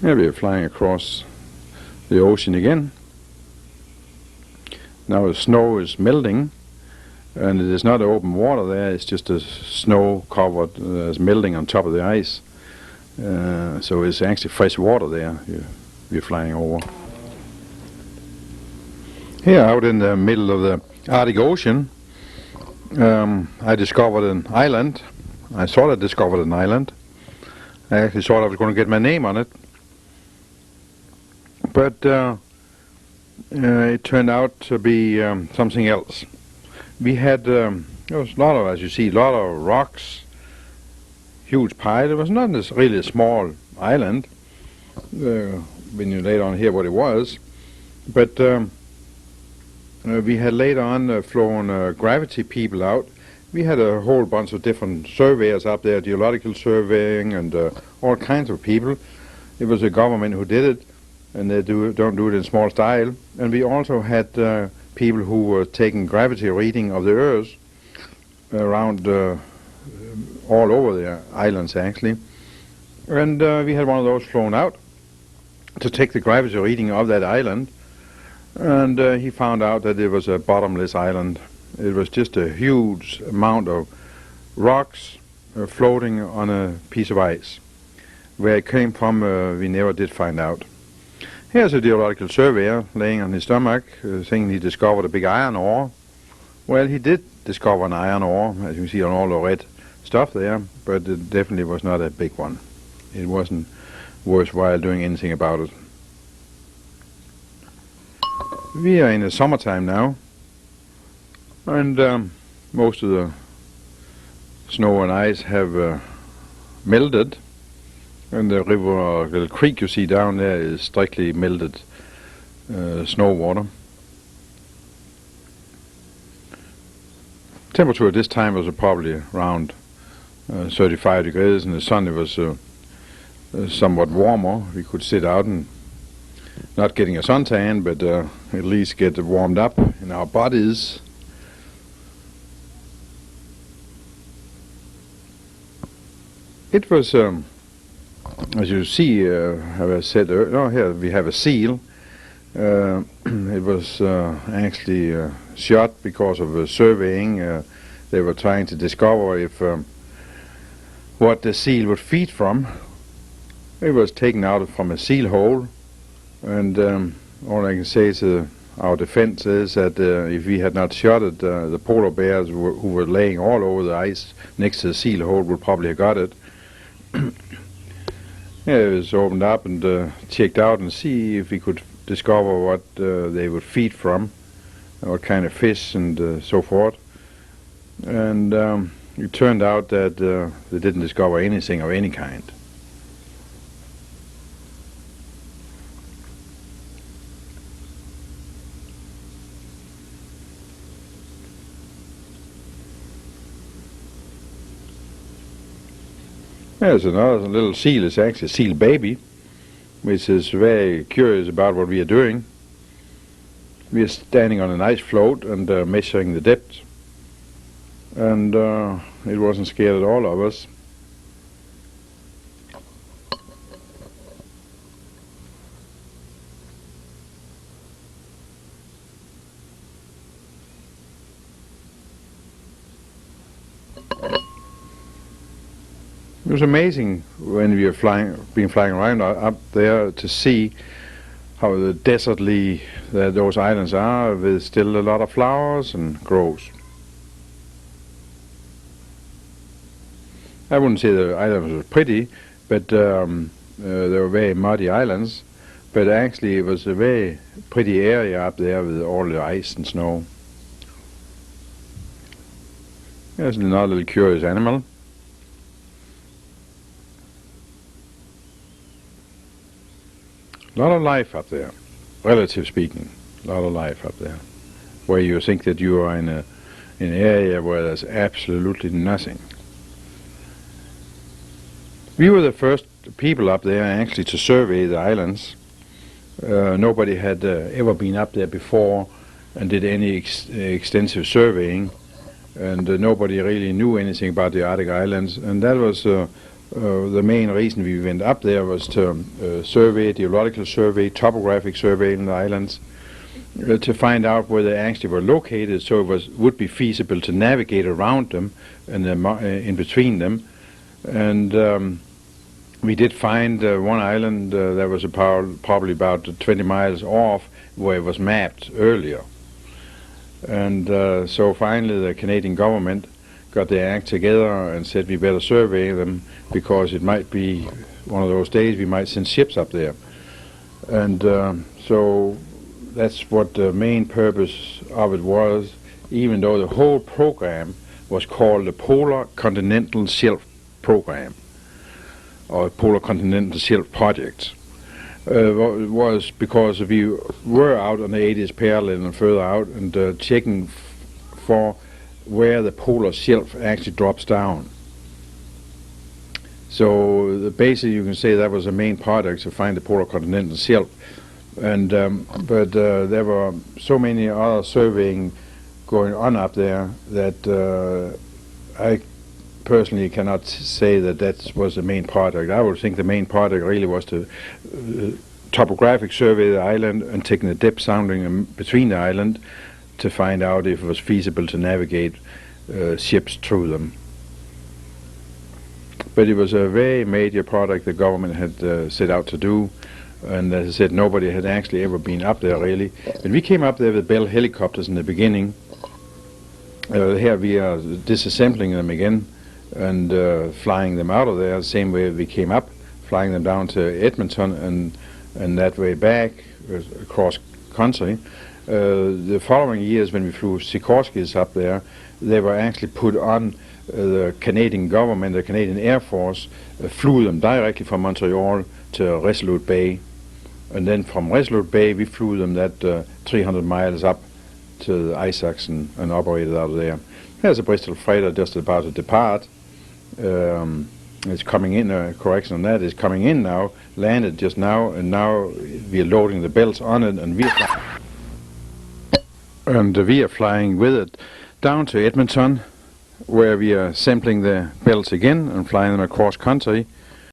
Here we are flying across the ocean again. Now the snow is melting, and it is not open water there, it's just a snow covered as melting on top of the ice. So it's actually fresh water there we're flying over. Here out in the middle of the Arctic Ocean, I discovered an island. I thought I discovered an island. I actually thought I was going to get my name on it. But it turned out to be something else. We had, there was a lot of, as you see, a lot of rocks, huge pile. It was not really a small island when you later on hear what it was. But we had later on flown gravity people out. We had a whole bunch of different surveyors up there, geological surveying and all kinds of people. It was the government who did it, and they don't do it in small style. And we also had people who were taking gravity reading of the Earth around all over the islands actually. And we had one of those flown out to take the gravity reading of that island. And he found out that it was a bottomless island. It was just a huge amount of rocks floating on a piece of ice. Where it came from, we never did find out. Here's a geological surveyor laying on his stomach, saying he discovered a big iron ore. Well, he did discover an iron ore, as you can see on all the red stuff there, but it definitely was not a big one. It wasn't worthwhile doing anything about it. We are in the summertime now, and most of the snow and ice have melted. And the river, the creek you see down there is strictly melted snow water. Temperature at this time was probably around 35 degrees. In the sun it was somewhat warmer. We could sit out and not getting a suntan, but at least get warmed up in our bodies. It was as you see, how I said, here we have a seal. It was actually shot because of surveying. They were trying to discover if what the seal would feed from. It was taken out from a seal hole, and all I can say to our defense is that if we had not shot it, the polar bears who were laying all over the ice next to the seal hole would probably have got it. Yeah, it was opened up and checked out and see if we could discover what they would feed from, what kind of fish and so forth. And it turned out that they didn't discover anything of any kind. There's another little seal. It's actually a seal baby, which is very curious about what we are doing. We are standing on an ice float and measuring the depth, and it wasn't scared at all of us. It was amazing when we were being flying around up there to see how desertly those islands are, with still a lot of flowers and growth. I wouldn't say the islands were pretty, but they were very muddy islands. But actually, it was a very pretty area up there with all the ice and snow. There's another little curious animal. A lot of life up there, relatively speaking. A lot of life up there, where you think that you are in an area where there's absolutely nothing. We were the first people up there actually to survey the islands. Nobody had ever been up there before and did any extensive surveying, and nobody really knew anything about the Arctic islands. And that was The main reason we went up there was to survey, geological survey, topographic survey in the islands, to find out where they actually were located, so it would be feasible to navigate around them and in between them. And we did find one island that was probably about 20 miles off where it was mapped earlier. And so finally the Canadian government got their act together and said we better survey them, because it might be one of those days we might send ships up there. And so that's what the main purpose of it was, even though the whole program was called the Polar Continental Shelf Program, or Polar Continental Shelf Project. It was because we were out on the 80th parallel and further out and checking for where the polar shelf actually drops down. So basically you can say that was the main project, to find the polar continental shelf. And but there were so many other surveying going on up there that I personally cannot say that that was the main project. I would think the main project really was to topographic survey the island and taking the depth sounding between the island to find out if it was feasible to navigate ships through them. But it was a very major project the government had set out to do, and as I said, nobody had actually ever been up there really. When we came up there with Bell helicopters in the beginning, here we are disassembling them again and flying them out of there the same way we came up, flying them down to Edmonton and that way back across country. The following years when we flew Sikorsky's up there, they were actually put on the Canadian government, the Canadian Air Force, flew them directly from Montreal to Resolute Bay, and then from Resolute Bay we flew them that 300 miles up to Isachsen and operated out of there. There's a Bristol freighter just about to depart. It's coming in, correction on that, it's coming in now, landed just now, and now we're loading the belts on it, and we are flying with it down to Edmonton, where we are sampling the belts again and flying them across country